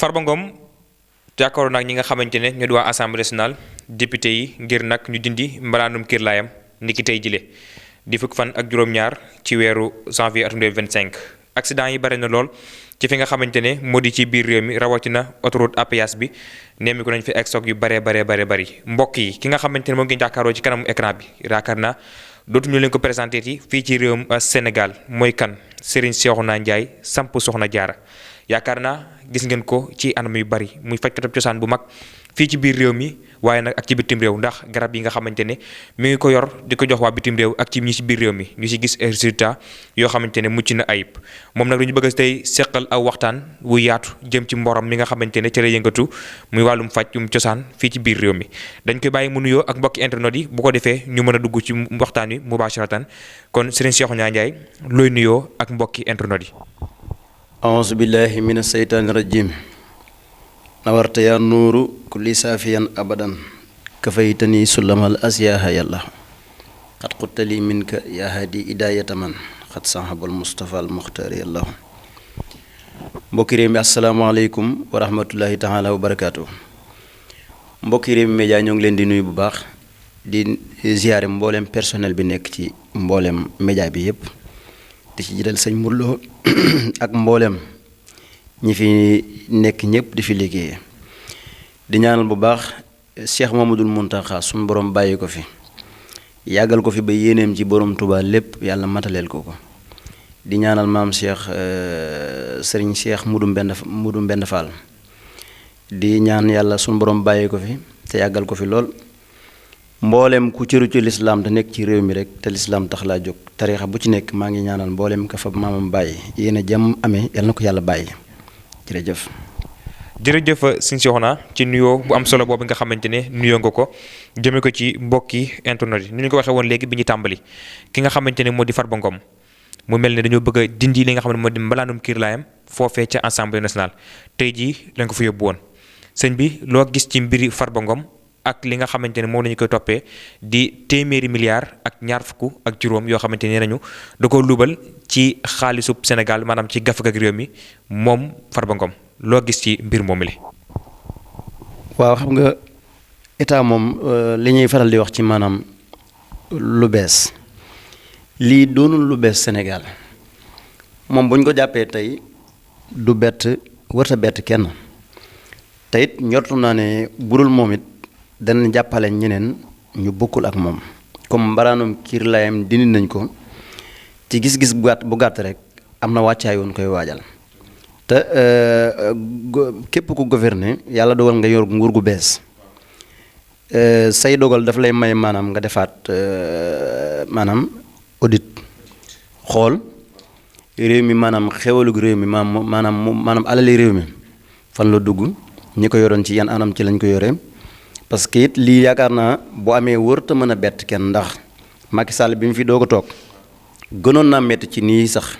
Farba Ngom jàkkaarloo nag ñi nga xamante ne ñoo di waa assemblée nationale député yi ngir nag ñu dindi mbalaanum kiir laayam niki tey jile di fukk fan ak juróom-ñaar ci weeru janvier atum 2025. accident yi bari na lool ci fi nga xamante ne moo di ci biir réew mi rawatina autoroute à péage bi nemmi ko nañ fi ay stock yu bari mbokk yi ki nga xamante ne moo ngi jàkkaarloo ci kanamu écran bi yaakaar naa dootuñu leen ko présenté yi fii ci réewum Sénégal mooy kan Serigne Cheikhouna Ndiaye samp Soxna Jaara yaakaar naa gis ngeen ko ci anam yu bari muy fajkatab cosaan bu mag fii ci biir réew mi waaye nag ak ci bitim réew ndax garab yi nga xamante ne mi ngi ko yor di ko jox waa bitim réew ak ci ñi ci biir réew mi ñu ci gis résultat yoo xamante ne mucc na ayib moom nag dañu bëgg a tey seqal aw waxtaan wu yaatu jëm ci mborom mi nga xamante ne ci la yëngatu muy wàllum fajum cosaan fii ci biir réew mi dañ koy bàyyi mu nuyoo ak mbokki internet yi bu ko defee ñu mën a dugg ci waxtaan wi mubasharatan kon Serigne Cheikhouna Ndiaye looy nuyoo ak mbokki internet yi. auzu billahi mina seytaani rajim nawarta ya nuuru kulli saafiyan abadan kafaytani sulamal asyaha yàlla xat xuttali minka yaa hadi idayata man xat sahabal mustafa al muxtaar yàlla mbokki réew mi asalaamaaleykum wa rahmatullahi taala wa barakaatu. mbokki Rewmi Média ñoo ngi leen di nuyu bu baax di ziyaare mboolem personnel bi nekk ci mboolem média bi yépp di ci jiital sëñ Mourlo ak mboolem ñi fi nekk ñëpp di fi liggéeye di ñaanal bu baax Cheikh Mamadul Muntaxa suñu borom bàyyi ko fi yàggal ko fi ba yéeneem ci borom Tuubaa lépp yàlla mataleel ko di ñaanal maam Cheikh sëriñ Cheikh Mudu Mbend Fall di ñaan yàlla suñu borom bàyyi ko fi te yàggal ko fi lool mboolem ku cëru ci lislaam te nekk ci réew mi rek te lislaam tax laa jóg tariixa bu ci nekk maa ngi ñaanal mboolem ka fa maamam bàyyi yéen a jàmm amee yal na ko yàlla bàyyi jërëjëf. jërëjëf Serigne Cheikhouna ci nuyoo bu am solo boobu nga xamante ne nuyoo nga ko jëme ko ci mbokki internet yi ni ñu ko waxee woon léegi bi ñu tàmbali ki nga xamante ne moo di Farba Ngom mu mel ne dañoo bëgg a dindi li nga xam ne moo di mbalaanum kiir laayam foofee ca assemblée nationale tey jii lañ ko fa yóbbu woon sëñ bi loo gis ci mbiri Farba Ngom ak li nga xamante ne moom la ñu koy toppee di téeméeri milliards ak ñaar fukk ak juróom yoo xamante ne nañu da ko luubal ci xaalisub Sénégal maanaam ci gafak ak réew mi moom Farba Ngom loo gis ci mbir moomu li waaw xam nga état moom li ñuy faral di wax ci maanaam lu bees lii doonul lu bees Sénégal moom bu ñu ko jàppee tey du bett wërta bett kenn te it ñortu naa ne budul moom it danañ jàppale ñeneen ñu bokkul ak moom comme mbaraanum kiir layam dindi nañ ko ci gis-gis bu gàtt rek am na wàccaay woon koy waajal te képp ku gouverner yàlla dogal nga yor nguur gu bees say dogal daf lay may maanaam nga defaat maanaam audit xool réew mi maanaam xewalug réew mi maanaam alali réew mi fan la dugg ñi ko yoroon ci yan anam ci lañ ko yoree parce que it lii yaakaar naa bu amee wërta mën a bett kenn ndax Macky Sall bi mu fi doog a toog gënoon naa métti ci nii sax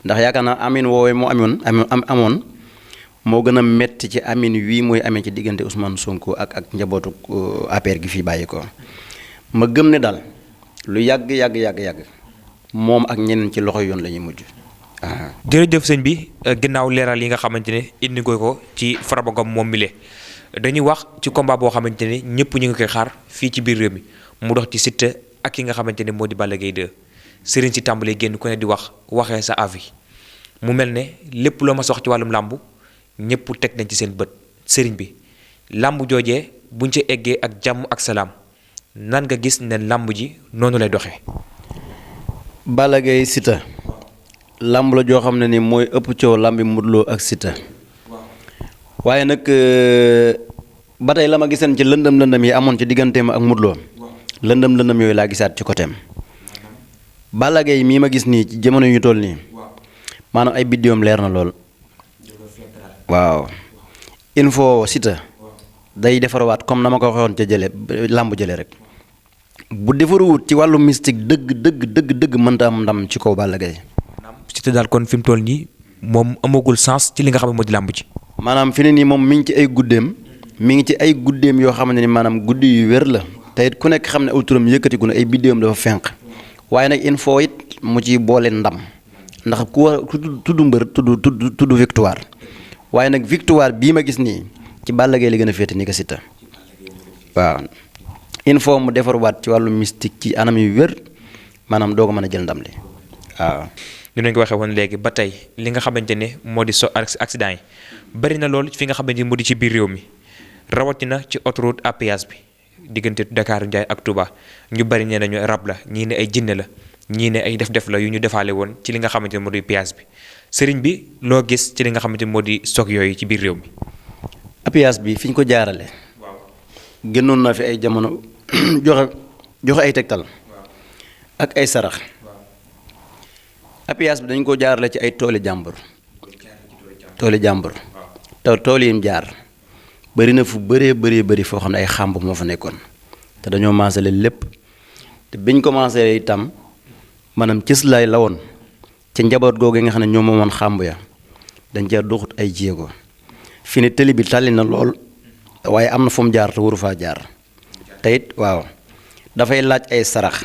ndax yaakaar naa amin woowee moo amoon moo gën a métti ci amin wii mooy amee ci diggante Ousmane Sonko ak njabootu APR gi fii bàyyi ko ma gëm ne daal lu yàgg moom ak ñeneen ci loxo yoon la ñuy mujj. jërëjëf sëñ bi ginnaaw leeral yi nga xamante ne indi ko ci Farba Ngom moom mi dañuy wax ci combat boo xamante ne ñëpp ñu ngi koy xaar fii ci biir réew mi mu dox ci Siteu ak ki nga xamante ne moo di Balla Gaye 2 sëriñ si tàmbalee génn ku ne di waxee sa avis mu mel ne lépp loo ma wax ci wàllum làmb ñëpp teg nañ ci seen bët sëriñ bi làmb joojee buñ ci eggee ak jàmm ak salaam nan nga gis ne làmb ji noonu lay doxee. Balla Gaye Siteu làmb la joo xam ne ni mooy ëpp coow làmbi Modou Lo ak Siteu waaye nag ba tey la ma giseen ci lëndëm yi amoon ci digganteem ak Modou Lo lëndëm yooyu laa gisaat ci côté am Balla Gaye mii ma gis nii ci jamono yu ñu toll nii maanaam ay biddiwam leer na lool waaw il faut Siteu day defarwaat comme na ma ko waxoon ca jële làmb jële rek bu defaruwut ci wàllu mystique dëgg mënta am ndam ci kaw Balla Gaye. Siteu daal kon fi mu toll nii moom amagul sens ci li nga xam ne moo di làmb ci. maanaam fi ne nii moom mi ngi ci ay guddeem yoo xamante ni maanaam guddi yu wér la te it ku nekk xam ne aw turam yëkkatiku ne ay biddeem dafa fenq waaye nag il faut it mu ci boole ndam ndax ku tudd mbër tudd victoire waaye nag victoire bii ma gis nii ci Balla Gaye la gën a féete ni ko Siteu waaw il faut mu defarwaat ci wàllu mystique ci anam yu wér maanaam doo ko mën a jël ndam li waaw. dinañ ko waxee woon léegi ba tey li nga xamante ne moo di accident yi bari na lool fi nga xamante ni moo di ci biir réew mi rawatina ci autoroute à péage bi diggante Dakar Ndiaye ak Touba ñu bari nee nañu rab la ñii ne ay jinne la ñii ne ay def-def la yu ñu defaale woon ci li nga xamante ne moo di péage bi sëriñ bi loo gis ci li nga xamante ni moo di stock yooyu ci biir réew mi. péage bi fi ñu ko jaarale. waaw génnoon naa fi ay jamono joxe ay tegtal. ak ay sarax. péage bi dañ ko jaarale ci ay tooli jàmbur. tooli jàmbur. te tool yi mu jaar bëri na fu bëri foo xam ne ay xàmb moo fa nekkoon te dañoo maasale lépp te biñ commencé itam maanaam cëslaay la woon ca njaboot googu nga xam ne ñoo moomoon xàmb ya dañ cee duxut ay jéego fi ne tëli bi tàlli na lool waaye am na fu mu jaar te waru faa jaar te it waaw dafay laaj ay sarax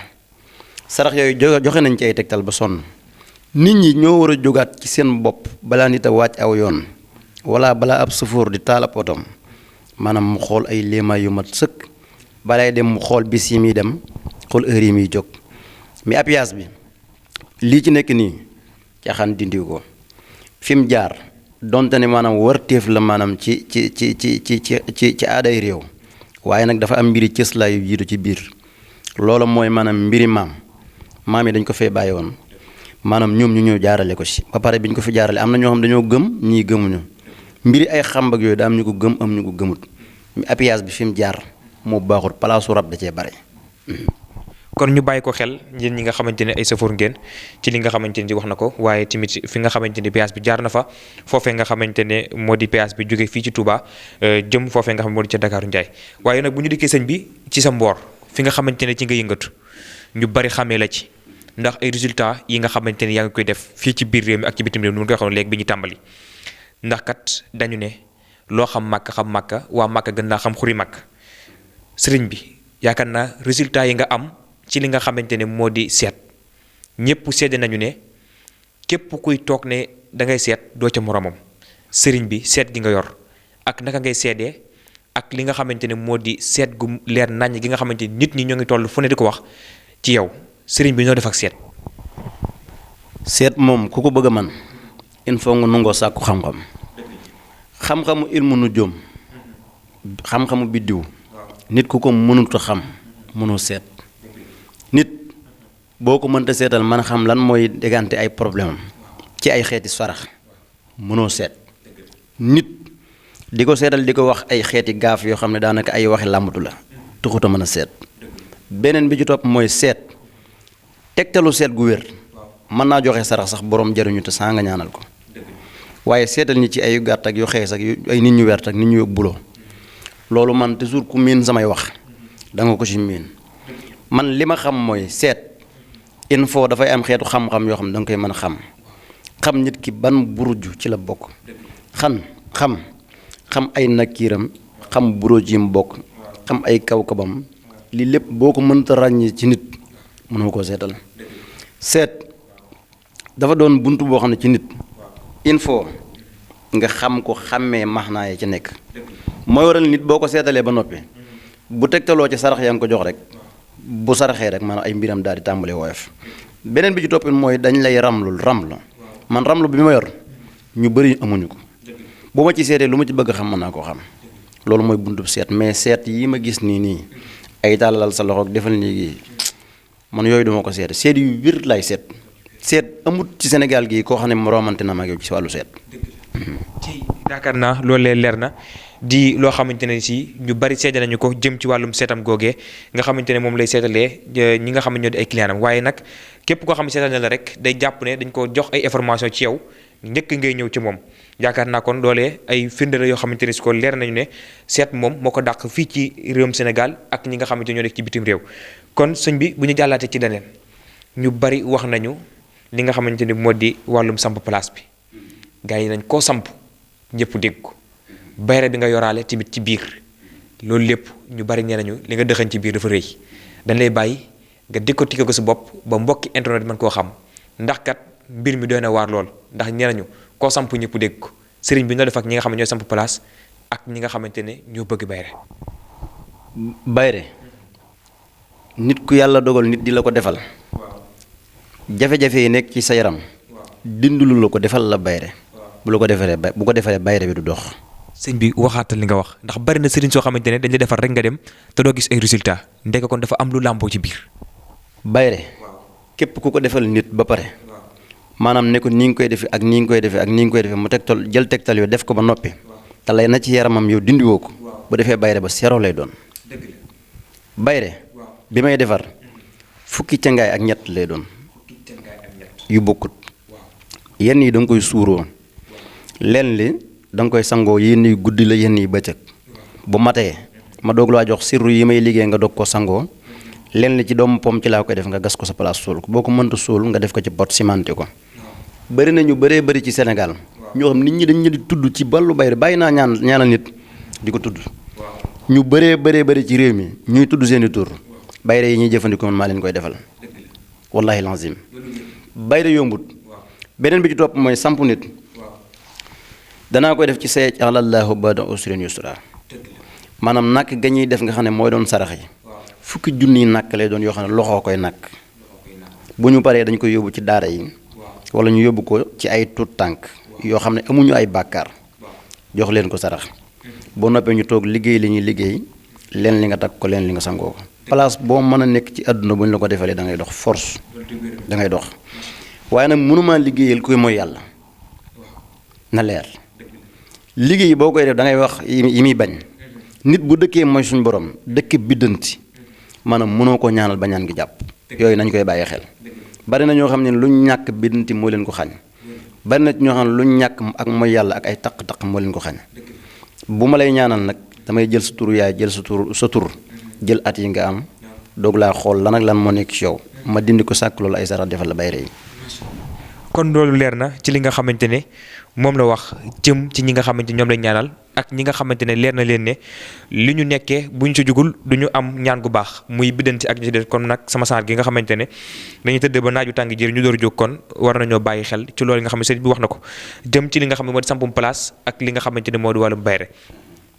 yooyu joxe nañ ci ay tegtal ba sonn nit ñi ñoo war a jógaat ci seen bopp balaa nit a wàcc aw yoon wala balaa ab sëfoor di taal ab otom maanaam mu xool ay léemaay yu mat sëkk balay dem mu xool bis yi muy dem xool heure yi muy jóg mais péage bi lii ci nekk nii caaxaan dindiw ko fi mu jaar donte ne maanaam warteef la maanaam ci aaday réew waaye nag dafa am mbiri cëslaay yu jiitu ci biir loolu mooy maanaam mbiri maam yi dañ ko fee bàyyi woon maanaam ñoom ñu ñëw jaarale ko ci ba pare bi ñu ko fi jaarale am na ñoo xam dañoo gëm ñii gëmuñu mbiri ay xàmb ak yooyu daa am ñu ko gëm am ñu ko gëmut mais péage bi fi mu jaar moo baaxul palaasu rab da cee bare. kon ñu bàyyi ko xel yéen ñi nga xamante ne ay safoor ngeen ci li nga xamante ni wax na ko waaye tamit fi nga xamante ni péage bi jaar na fa foofee nga xamante ne moo di péage bi jóge fii ci Touba jëm foofee nga xam moo di ca Dakar Ndiaye waaye nag bu ñu dikkee sëñ bi ci sa mboor fi nga xamante ne ci nga yëngatu ñu bari xamee la ci ndax ay résultats yi nga xamante ne yaa ngi koy def fii ci biir réew mi ak ci bitim réew mi mun nga waxoon léegi bi ñu tàmbali ndax kat dañu ne loo xam màkka waa màkka gën naa xam xuri màkk sëriñ bi yaakaar naa résultats yi nga am ci li nga xamante ne moo di seet ñëpp seede nañu ne képp kuy toog ne da ngay seet doo ca moromam sëriñ bi seet gi nga yor ak naka ngay seedee ak li nga xamante ne moo di seet gu leer naññ gi nga xamante ni nit ñi ñoo ngi toll fu ne di ko wax ci yow sëriñ bi ñoo def ak seet. seet moom ku ko bëgg a man il faut nga nungoo sàkku xam-xam xam-xamu ilmu nujum xam-xamu biddiw nit ku ko mënut a xam mënoo seet nit boo ko mënta seetal mën a xam lan mooy déggante ay problème am ci ay xeeti sarax mënoo seet nit di ko seetal di ko wax ay xeeti gaaf yoo xam ne daanaka ay waxi làmbatu la tuxut a mën a seet beneen bi ci topp mooy seet tegtalu seet gu wér mën naa joxe sarax sax borom jariñu te saa nga ñaanal ko waaye seetal ñi ci ay gàtt ak yu xees ak ay nit ñu wert ak nit ñu buloo loolu man toujours ku miin samay wax da nga ko ci miin man li ma xam mooy seet il faut dafay am xeetu xam-xam yoo xam ne da nga koy mën a xam nit ki ban buruju ci la bokk xam ay nakkiiram xam buruj yi mu bokk xam ay kawkabam li lépp boo ko mënta ràññee ci nit mënoo koo seetal seet dafa doon bunt boo xam ne ci nit il faut nga xam ko xàmmee maxnaa yi ci nekk mooy waral nit boo ko seetalee ba noppi bu tegtaloo ci sarax yaa ngi ko jox rek bu saraxee rek maanaam ay mbiram daal di tàmbalee woyof beneen bi ci toppin mooy dañ lay ramlu man ramlu bi ma yor ñu bëri amuñu ko bu ma ci seetee lu ma ci bëgg xam mën naa koo xam loolu mooy buntu seet mais seet yi ma gis nii ay tàllal sa loxo ak defal nii man yooyu duma ko seet seet yu wér lay seet amut ci Sénégal gii koo xam ne moromante na ma ak yow ci wàllu seet. ci yaakaar naa loolee leer na di loo xamante ne si ñu bari seede nañu ko jëm ci wàllum seetam googee nga xamante ne moom lay seetalee ñi nga xam ne ñoo di ay client am waaye nag képp koo xam ne seetal na la rek day jàpp ne dañ ko jox ay information ci yow njëkk ngay ñëw ci moom yaakaar naa kon loolee ay firnde la yoo xamante ne si ko leer nañu ne seet moom moo ko dàq fii ci réewum Sénégal ak ñi nga xamante ñoo nekk ci bitim réew kon sëñ bi bu ñu jàllaatee ci leneen ñu bari wax nañu li nga xamante ni moo di wàllum samp place bi gars yi nañ koo samp ñëpp dégg ko bayre bi nga yoraale tamit ci biir loolu lépp ñu bari nee nañu li nga dëxañ ci biir dafa rëy dañ lay bàyyi nga décortiquer ko sa bopp ba mbokki internet mën koo xam ndax kat mbir mi doy na waar lool ndax nee nañu koo samp ñëpp dégg ko sëriñ bi noo def ak ñi nga xam ne ñooy samp place ak ñi nga xamante ne ñoo bëgg bayre. bayre nit ku yàlla dogal nit di la ko defal jafe-jafe yi nekk ci sa yaram dindulu la ko defal la bayre bu la ko defaree bayre bi du dox. sëñ bi waxaatal li nga wax ndax bari na sëriñ soo xamante ne dañ la defar rek nga dem te doo gis ay résultat ndeke kon dafa am lu làmboo ci biir. bayre képp ku ko defal nit ba pare maanaam ne ko nii nga koy defee ak nii nga koy defee ak nii nga koy defee mu tegtal jël tegtal yooyu def ko ba noppi te lay na ci yaramam yow dindiwoo ko bu defee bayre ba sero lay doon. bayre bi may defar fukki cangaay ak ñett lay doon yu bokkut yenn yi da nga koy suuroo lenn li da nga koy sangoo yenn yi guddi la yenn yi bëccëg bu matee ma doog laa jox sirru yi may liggéey nga doog ko sangoo lenn li ci doomu pom ci laa koy def nga gas ko sa place suul ko boo ko mënta suul nga def ko ci pot cimenté ko. bëri na ñu bëree bëri ci Sénégal ñoo xam nit ñi dañ leen di tudd ci ballu bayre bàyyi naa ñaanal nit di ko tudd ñu bëree bëri ci réew mi ñuy tudd seeni tur bayre yi ñuy jëfandikoo man maa leen koy defal wallahi lazim bayre yombut. beneen bi ci topp mooy samp nit danaa koy def ci sayec alallahu bada usrin yusra maanaam nakk ga ñuy def nga xam ne mooy doon sarax yi fukki junniy nakk lay doon yoo xam ne loxoo koy nakk bu ñu paree dañ koy yóbbu ci daara yi wala ñu yóbbu ko ci ay tuut tànk yoo xam ne amuñu ay bàkkaar jox leen ko sarax boo noppee ñu toog liggéey li ñuy liggéey leen li nga takk ko leen li nga sangoo ko place boo mën a nekk ci àdduna bu ñu la ko defalee da ngay dox force da ngay dox waaye nag mënumaa liggéeyal koy mooy yàlla na leer liggéey boo koy def da ngay wax yi muy bañ nit bu dëkkee mooy suñu borom dëkk biddanti maanaam mënoo ko ñaanal ba ñaan gi jàpp yooyu nañ koy bàyyi xel bari na ñoo xam ne luñ ñàkk biddanti moo leen ko xañ bari na ñoo xam ne luñ ñàkk ak mooy yàlla ak ay taq-taq moo leen ko xañ bu ma lay ñaanal nag damay jël sa tur yaay jël sa tur jël at yi nga am doog laa xool lan ak lan moo nekk ci yow ma dindi ko sàkk loolu ay sarax defal la bayre yi. kon loolu leer na ci li nga xamante ne moom la wax jëm ci ñi nga xamante ñoom lañ ñaanal ak ñi nga xamante ne leer na leen ne li ñu nekkee bu ñu ci jugul du ñu am ñaan gu baax muy biddanti ak ci des kon nag sama saar gi nga xamante ne dañuy tëdd ba naaju tàng jër ñu door jóg kon war nañoo bàyyi xel ci loolu nga xam ne sëriñ bi wax na ko jëm ci li nga xam ne moo di sampum place ak li nga xamante ne moo di wàllum bayre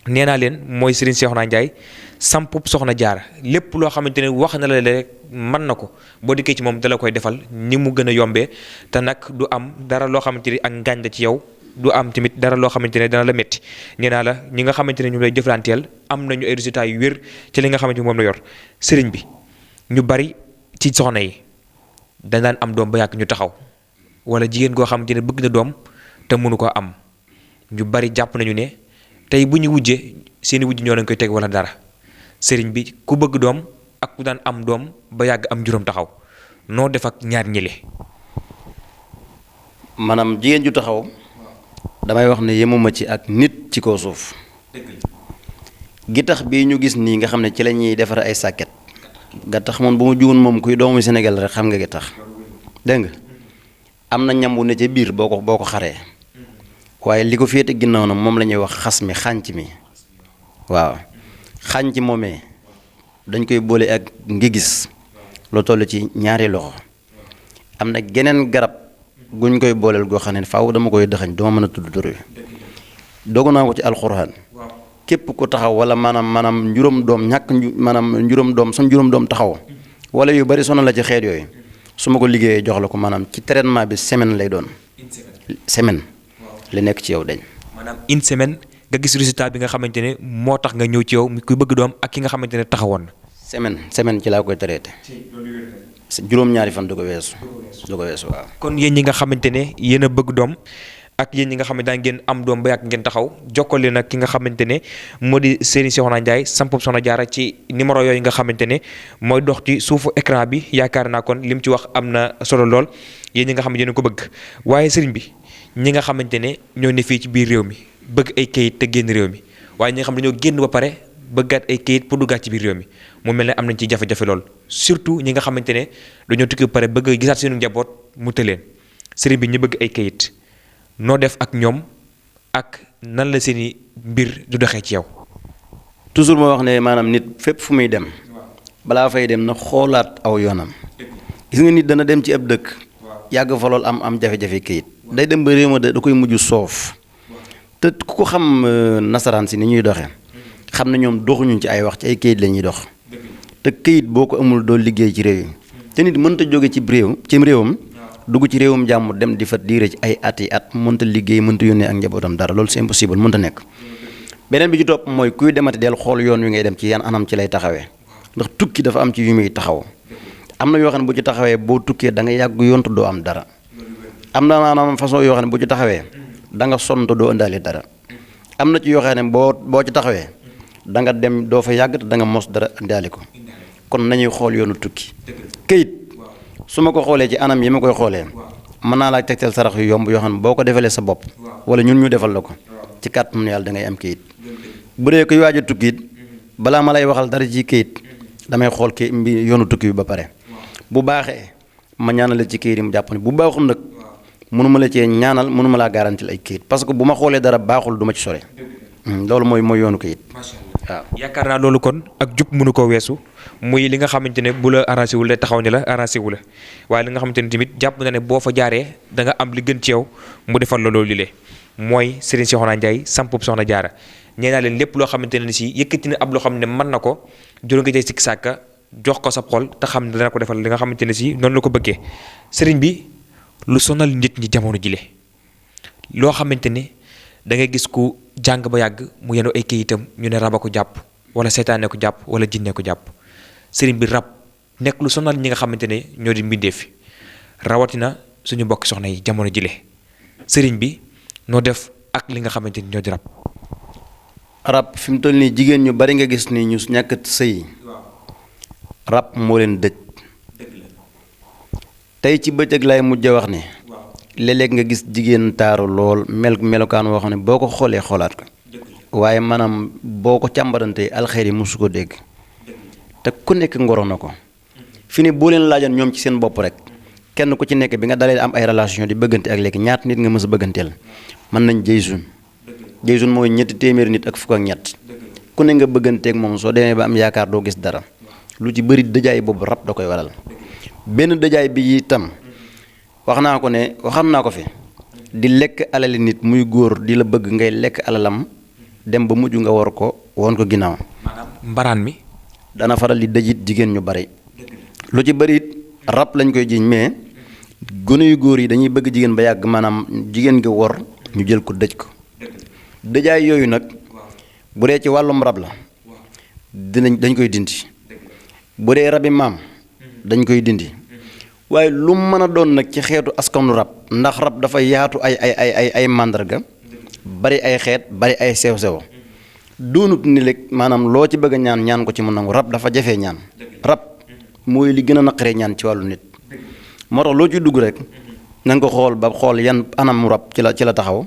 nee naa leen mooy Serigne Cheikhouna Ndiaye sampub soxna jaara lépp loo xamante ne wax na la rek mën na ko boo dikkee ci moom dala koy defal ni mu gën a yombee te nag du am dara loo xamante ni ak ngaañ la ci yow du am tamit dara loo xamante ne dana la métti nee naa la ñi nga xamante ne ñu lay jëflanteel am nañu ay résultats yu wér ci li nga xamante ni moom la yor sëriñ bi ñu bari ci soxna yi dañ daan am doom ba yàgg ñu taxaw wala jigéen goo xamante ne bëgg na doom te mënu ko am ñu bari jàpp nañu ne tey bu ñu wujjee seeni wujj ñoo leen koy teg wala dara sëriñ bi ku bëgg doom ak ku daan am doom ba yàgg am juróom taxaw noo def ak ñaar ñële. maanaam jigéen ju taxaw damay wax ne yemuma ci ak nit ci kaw suuf gi tax bii ñu gis nii nga xam ne ci la ñuy defar ay sàkket ga tax moom bu ma jugoon moom kuy doomu Sénégal rek xam nga gi tax dégg nga am na ñam wu ne ca biir boo ko xaree waaye li ko féete ginnaaw na moom la ñuy wax xas mi xànc mi waaw xànc moomee dañ koy boole ak ngi gis lu toll ci ñaari loxo am na geneen garab guñ koy booleel goo xam ne faaw dama koy dëxañ dama mën a tudd tur wi dogu naa ko ci alxuraan képp ko taxaw wala maanaam njuróom doom maanaam njuróom doom sa njuróom doom taxaw wala yu bari sonal la ci xeet yooyu su ma ko liggéeyee jox la ko maanaam ci traitement bi semaine lay doon semaine li nekk ci yow dañ. maanaam une semaine nga gis résultat bi nga xamante ne moo tax nga ñëw ci yow mi kuy bëgg doom ak ki nga xamante ne taxawoon na. semaine ci laa koy traité. juróom-ñaari fan du ko weesu waaw. kon yéen ñi nga xamante ne yéen a bëgg doom ak yéen ñi nga xamante ne ngeen am doom ba yàgg ngeen taxaw jokkale nag ki nga xamante ne moo di Serigne Cheikhouna Ndiaye sampub Soxna Jaara ci numéro yooyu nga xamante ne mooy dox ci suufu écran bi yaakaar naa kon lim ci wax am na solo lool yéen ñi nga xam ne yéen ko bëgg waaye Serigne bi ñi nga xamante ne ñoo ne fii ci biir réew mi bëgg ay kayit te génn réew mi waaye ñi nga xam ne dañoo génn ba pare bëggaat ay kayit pour duggaat ci biir réew mi mu mel ne am nañ ci jafe-jafe lool surtout ñi nga xamante ne dañoo tukki ba pare bëgg a gisaat seenu njaboot mu tëleen Serigne bi ñu bëgg ay kayit noo def ak ñoom ak nan la seeni mbir du doxee ci yow. toujours moo wax ne maanaam nit fépp fu muy dem balaa fay dem na xoolaat aw yoonam gis nga nit dana dem ci ab dëkk yàgg fa lool am jafe-jafe kayit day dem ba réew ma da koy mujj soof te ku ko xam nasaraan si ni ñuy doxee xam na ñoom doxuñu ci ay wax ci ay kayit la ñuy dox te kayit boo ko amul doo liggéey ci réew yi te nit mënta jóge ci réewam dugg ci réewum jàmm dem di fa diire ci ay at yi at mënta liggéey mënta yónnee ak njabootam dara loolu c'est impossible mënta nekk. beneen bi ci topp mooy kuy demati del xool yoon wi ngay dem ci yan anam ci lay taxawee ndax tukki dafa am ci yu muy taxaw am na yoo xam ne bu ci taxawee boo tukkee da nga yàgg yoon te doo am dara am na maanaam façon yoo xam ne bu ci taxawee da nga sonn te doo indaale dara am na ci yoo xam ne boo ci taxawee da nga dem doo fa yàgg te da nga mos dara indaale ko kon nañuy xool yoonu tukki këyit su ma ko xoolee ci anam yi ma koy xoolee mën naa laa tegtal sarax yu yomb yoo xam ne boo ko defalee sa bopp wala ñun ñu defal la ko ci kàttan yàlla da ngay am këyit bu dee kuy waaj a tukki it balaa ma lay waxal dara ci këyit damay xool kii mbi yoonu tukki bi ba pare bu baaxee ma ñaanal ci këyit yi mu jàpp ne bu baaxul nag mënuma la cee ñaanal mënuma laa garantil ay këyit parce que bu ma xoolee dara baaxul du ma ci sore loolu mooy yoonu këyit waaw. yaakaar naa loolu kon ak jub mënu ko weesu muy li nga xamante ne bu la arrangé wul taxaw ne la arrangé wu la waaye li nga xamante ne tamit jàpp na ne boo fa jaaree da nga am li gën ci yow mu defal la loolu le mooy Serigne Cheikhouna Ndiaye sampub Soxna Jaara ñee naa leen lépp loo xamante ne si yëkkati na ab loo xam ne mën na ko juróom nga cay sikki sàkka jox ko sa xol te xam ne dana ko defal li nga xamante ne si noonu la ko bëggee sëriñ bi lu sonal nit ñi jamono jile loo xamante ne da ngay gis ku jàng ba yàgg mu yenu ay kayitam ñu ne raba ko jàpp wala seytaane ko jàpp wala jinne ko jàpp sëriñ bi rab nekk lu sonal ñi nga xamante ne ñoo di mbindeef rawatina suñu mbokki soxna yi jamono jile sëriñ bi noo def ak li nga xamante ni ñoo di rab. rab fi mu toll nii jigéen ñu bari nga gis ni ñu ñàkk sëy rab moo leen dëj tey ci bëccëg lay mujj wax ne léeg-léeg nga gis jigéen taaru lool melokaan woo xam ne boo ko xoolee xoolaat ko waaye maanaam boo ko càmbarantee alxeer yi mosu ko dégg te ku nekk ngoro na ko fi ne boo leen laajoon ñoom ci seen bopp rek kenn ku ci nekk bi nga dalee am ay relation di bëggante ak léegi ñaata nit nga mës a bëgganteel mën nañ jëysun mooy ñetti téeméeri nit ak fukk ak ñett ku ne nga bëgganteeg moom soo demee ba am yaakaar doo gis dara lu ci bëri dëjaay boobu rab da koy waral benn dëjaay bi itam waxam naa ko fi di lekk alali nit muy góor di la bëgg ngay lekk alalam dem ba mujj nga war ko woon ko ginnaaw. maanaam mbaraan mi. dana faral di dëjit jigéen ñu bari lu ci bëri it rab lañ koy jiiñ mais gone yu góor yi dañuy bëgg jigéen ba yàgg maanaam jigéen nga wor ñu jël ko dëj ko dëjaay yooyu nag bu dee ci wàllum rab la dañ koy dindi bu dee rabi maam dañ koy dindi waaye lu mën a doon nag ci xeetu askanu rab ndax rab dafa yaatu ay màndarga bari ay xeet bari ay sew-sew doonut ni lekk maanaam loo ci bëgg a ñaan ko ci mu nangu rab dafa jafee ñaan rab mooy li gën a naqaree ñaan ci wàllu nit moo tax loo ci dugg rek na nga ko xool ba xool yan anam rab ci la taxaw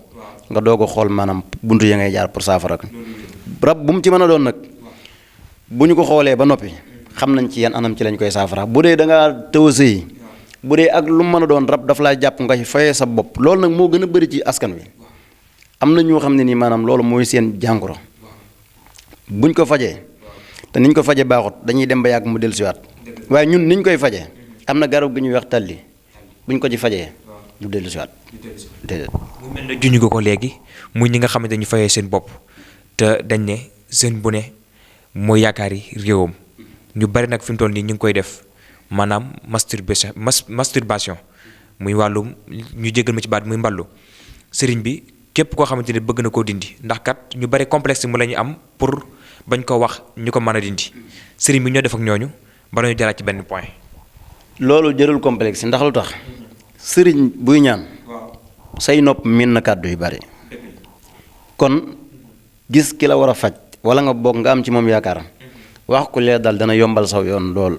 nga doog a xool maanaam buntu ya ngay jaar pour saafara ko rab bu mu ci mën a doon nag bu ñu ko xoolee ba noppi xam nañ ci yan anam ci lañ koy saafara bu dee da ngaa tëw a sëy bu dee ak lu mu mën a doon rab dafa laa jàpp nga fayee sa bopp loolu nag moo gën a bëri ci askan wi am na ñoo xam ne nii maanaam loolu mooy seen jàngoro buñ ko fajee te niñ ko faje baaxut dañuy dem ba yàgg mu dellusiwaat waaye ñun niñ koy fajee am na garab gi ñuy wax tàlli buñ ko ci fajee du dellusiwaat déedéet. mu mel ne juñu ko léegi muy ñi nga xamante ñu fayee seen bopp te dañ ne seen bu ne mooy yaakaar yi réewam ñu bari nag fi mu toll nii ñu ngi koy def maanaam masturbation muy wàllum ñu jégal ma ci baat muy mballu sëriñ bi képp koo xamante ne bëgg na koo dindi ndax kat ñu bari complexe mu la ñu am pour bañ ko wax ñu ko mën a dindi sëriñ bi ñoo def ak ñooñu ba ñu jaraat ci benn point. loolu jërul complexe ndax lu tax sëriñ buy ñaan say nopp miin na kàddu yu bari kon gis ki la war a faj wala nga bokk nga am ci moom yaakaar wax ko lee dal dana yombal saw yoon lool.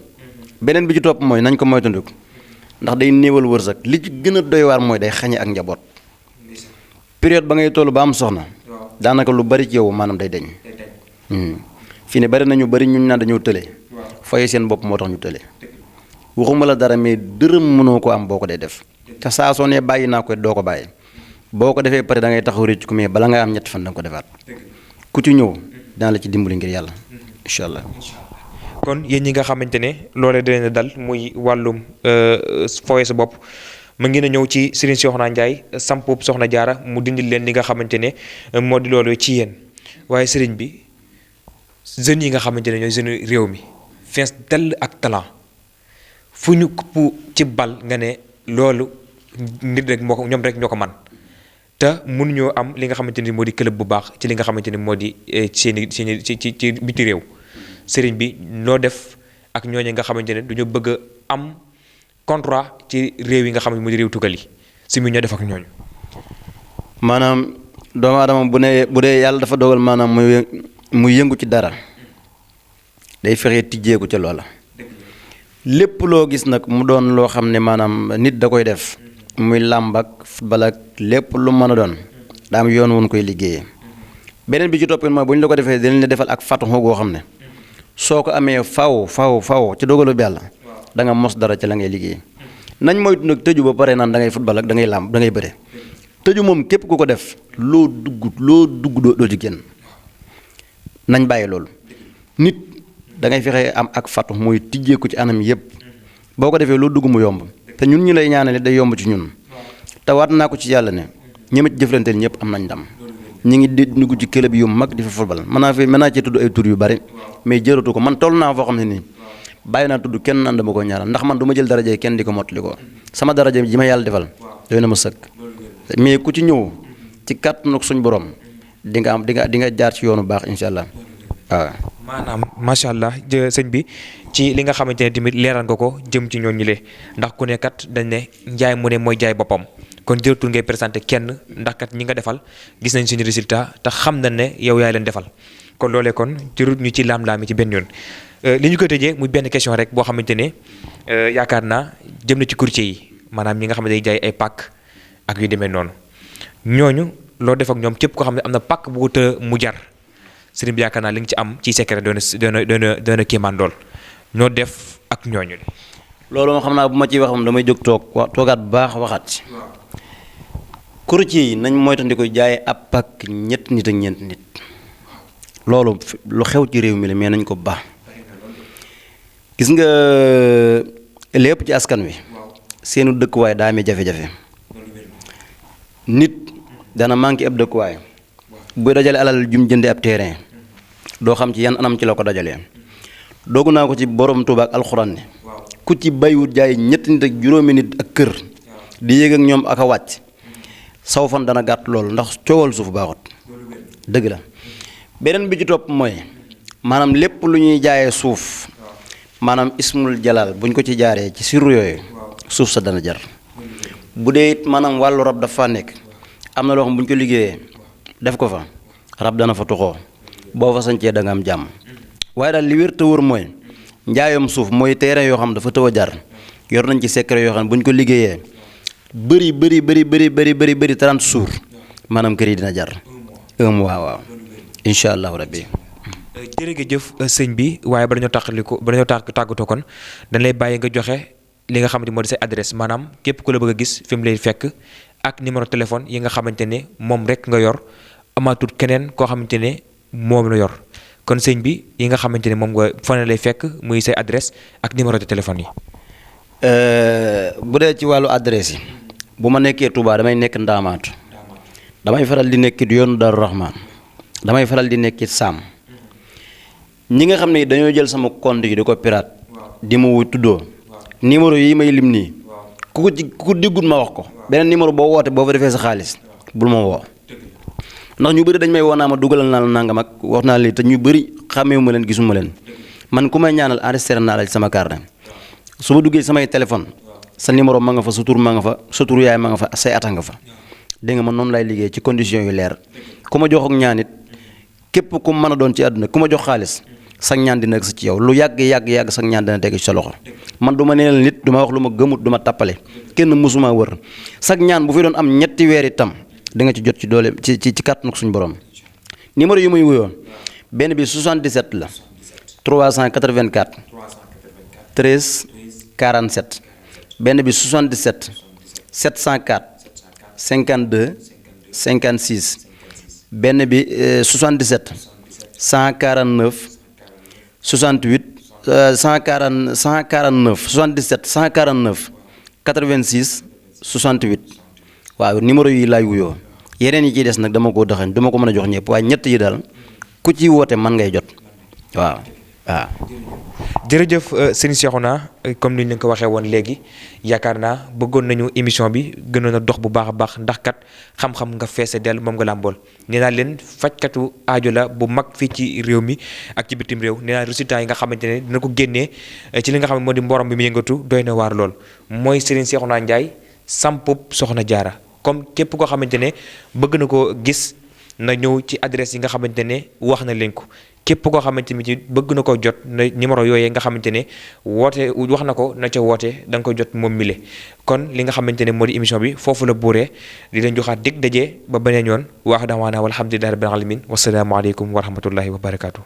beneen bi ci topp mooy nañ ko moytandiku ndax day néewal wërsëg li ci gën a doy waar mooy day xañe ak njaboot période ba ngay toll ba am soxna daanaka lu bari ci yow maanaam day deñ fii ne bari nañu bari ñu naan dañoo tële foye seen bopp moo tax ñu tële waxuma la dara mais dërëm mënoo ko am boo ko dee def te saa soo nee bàyyi naa ko doo ko bàyyi boo ko defee pare da ngay taxaw réccu ko mais bala ngay am ñetti fan da nga ko defaat ku ci ñëw dana la ci dimbali ngir yàlla incha allah. kon yéen ñi nga xamante ne loolee dina dal muy wàllum fooye sa bopp ma ngeen a ñëw ci Serigne Cheikhouna Ndiaye sampub Soxna Jaara mu dindil leen li nga xamante ne moo di loolu ci yéen waaye Serigne bi jeunes yi nga xamante ne ñooy jeunes réew mi fees dell ak talent fu ñu kupp ci bal nga ne loolu nit rek moo ko ñoom rek ñoo ko man te mënuñoo am li nga xamante ni moo di club bu baax ci li nga xamante ni moo di seeni ci biti réew Serigne bi noo def ak ñooñu nga xamante ne dañoo bëgg a am contrat ci réew yi nga xam ne moo di réew tugal yi si mu ñoo def ak ñooñu. maanaam doomu aadama bu dee yàlla dafa dogal maanaam muy yëngu ci dara day fexe tijjeeku ca loola lépp loo gis nag mu doon loo xam ne maanaam nit da koy def muy làmb ak football ak lépp lu mën a doon daa am yoon woon koy liggéeyee beneen bi ci toppin mooy bu ñu la ko defee dinañ la defal ak fatuxoo goo xam ne soo ko amee faw ci dogalu bi yàlla da nga mos dara ci la ngay liggéey nañ moytu nag tëju ba pare naan da ngay football ak da ngay làmb da ngay bëre tëju moom képp ku ko def loo dugg doo ci génn nañ bàyyi loolu nit da ngay fexe am ak fatu mooy tijjeeku ci anam yépp boo ko defee loo dugg mu yomb te ñun ñi lay ñaanale day yomb ci ñun te waat naa ko ci yàlla ne ñi ma ci jëflanteel ñëpp am nañ ndam ñi ngi di dugg ci club yu mag di fa football mën naa cee tudd ay tur yu bari mais jëratu ko man toll naa foo xam ne nii bàyyi naa tudd kenn naan dama ko ñaanal ndax man du ma jël daraje kenn di ko mottali ko sama daraje ji ma yàlla defal doy na ma sëkk mais ku ci ñëw ci kàttanu suñ borom di nga jaar ci yoonu baax incha allah waaw. maanaam macha allah sëñ bi ci li nga xamante ne tamit leeral nga ko jëm ci ñooñu le ndax ku ne kat dañ ne njaay mu ne mooy jaay boppam kon jërëtul ngay présenté kenn ndax kat ñi nga defal gis nañ suñu résultat te xam nañ ne yow yaay leen defal kon loolee kon jërut ñu ci laam-laami ci benn yoon. li ñu koy tëjee muy benn question rek boo xamante ne yaakaar naa jëm na ci courtier yi maanaam ñi nga xam ne day jaay ay pàkk ak yu demee noonu ñooñu loo def ak ñoom képp koo xam ne am na pàkk bu të mu jar sëriñ bi yaakaar naa li nga ci am ci secret doona kéemaan dool ñoo def ak ñooñu. loolu moom xam naa bu ma ciy wax moom damay jóg toogaat bu baax waxaat ci courtier yi nañ moytandiku jaay ab pàkk ñett nit ak ñeent nit loolu lu xew ci réew mi la mais nañ ko baax. gis nga lépp ci askan wi seenu dëkkuwaay daa amee jafe-jafe nit dana manqué ab dëkkuwaay buy dajale alal jum jënde ab terrain doo xam ci yan anam ci la ko dajalee doogu naa ko ci borom Tuuba ak alxuraan ne ku ci baywut jaay ñetti nit ak juróomi nit ak kër di yéeg ak ñoom ak a wàcc saw fan dana gàtt loolu ndax coowal suuf baaxut dëgg la beneen bi ci topp mooy maanaam lépp lu ñuy jaayee suuf maanaam ismul jalal buñ ko ci jaaree ci siru yooyu suuf sa dana jar bu dee it maanaam wàllu rab dafa nekk am na loo xam bu ñu ko liggéeyee def ko fa rab dana fa tuxoo boo fa sañcee da nga am jàmm waaye daal li wér te wóor mooy njaayam suuf mooy terrain yoo xam dafa tëw a jar yor nañ ci secret yoo xam ne bu ñu ko liggéeyee bëri 30 jours maanaam kër yi dina jar waaw incha allahu rabbi. jërëjëf sëñ bi waaye ba dañoo tàggatoo kon dañ lay bàyyi nga joxe li nga xamante moo di say adresse maanaam képp ku la bëgg a gis fi mu lay fekk ak numéro téléphone yi nga xamante ne moom rek nga yor amaatut keneen koo xamante ne moom la yor kon sëñ bi yi nga xamante ne moom nga fan lay fekk muy say adresse ak numéro de téléphone yi. bu dee ci wàllu adresse yi bu ma nekkee Touba damay nekk Ndaamaatu damay faral di nekk yoonu Daaru Rahman damay faral di nekk Saam. ñi nga xam ne dañoo jël sama compte yi di ko pirate di ma tuddoo numéro yi may lim nii ku ko déggul ma wax ko beneen numéro boo woote boo fa defee sa xaalis bul ma woo ndax ñu bëri dañ may woo naa ma dugalal naa la nangam ak wax naa li te ñu bëri xàmmeewu ma leen gisuma leen man ku may ñaanal enregistré naa la ci sama carte su ma duggee samay téléphone sa numéro ma nga fa sa tur ma nga fa sa tur yaay ma nga fa say ata nga fa dégg nga man noonu lay liggéey ci condition yu leer ku ma jox ak ñaan it képp ku mën a doon ci àdduna ku ma jox xaalis sag ñaan dina nekk ci yow lu yàgg sag ñaan dina teg ci sa loxo man du ma neenal nit du ma wax lu ma gëmut du ma tappale kenn mësuma wër sag ñaan bu fi doon am ñetti weer itam di nga ci jot ci doole ci kàttanu suñu borom numéro yi muy wuyoo benn bi 77 la 384 13 47 benn bi 77 704 52 56 benn bi 77 149 68 149 77 149 86 68 waaw numéro yi laay wuyoo yeneen yi ciy des nag dama koo dëxañ duma ko mën a jox ñëpp waaye ñett yi daal ku ci woote man ngay jot waaw. jërëjëf sëñ Cheikhouna comme ni ñu leen ko waxee woon léegi yaakaar naa bëggoon nañu émission bi gënoon a dox bu baax a baax ndax kat xam-xam nga feese dell moom nga làmbool nee naa leen fajkatu aajo la bu mag fii ci réew mi ak ci bitim réew nee naa résultats yi nga xamante ne dina ko génnee ci li nga xam ne moo di mborom bi mu yëngatu doy na waar lool mooy Serigne Cheikhouna Ndiaye sampub Soxna Jaara comme képp koo xamante ne bëgg na koo gis na ñëw ci adresse yi nga xamante ne wax na leen ko képp koo xamante ni ci bëgg na ko jot na numéro yooyee nga xamante ne woote wax na ko na ca woote da nga koy jot moom mile kon li nga xamante ne moo di émission bi foofu la buuree di leen joxaat dig daje ba beneen yoon waax damaana walhamdulillahi rabbil alamin wasalaamu aleykum wa rahmatullahi wa barakaatu.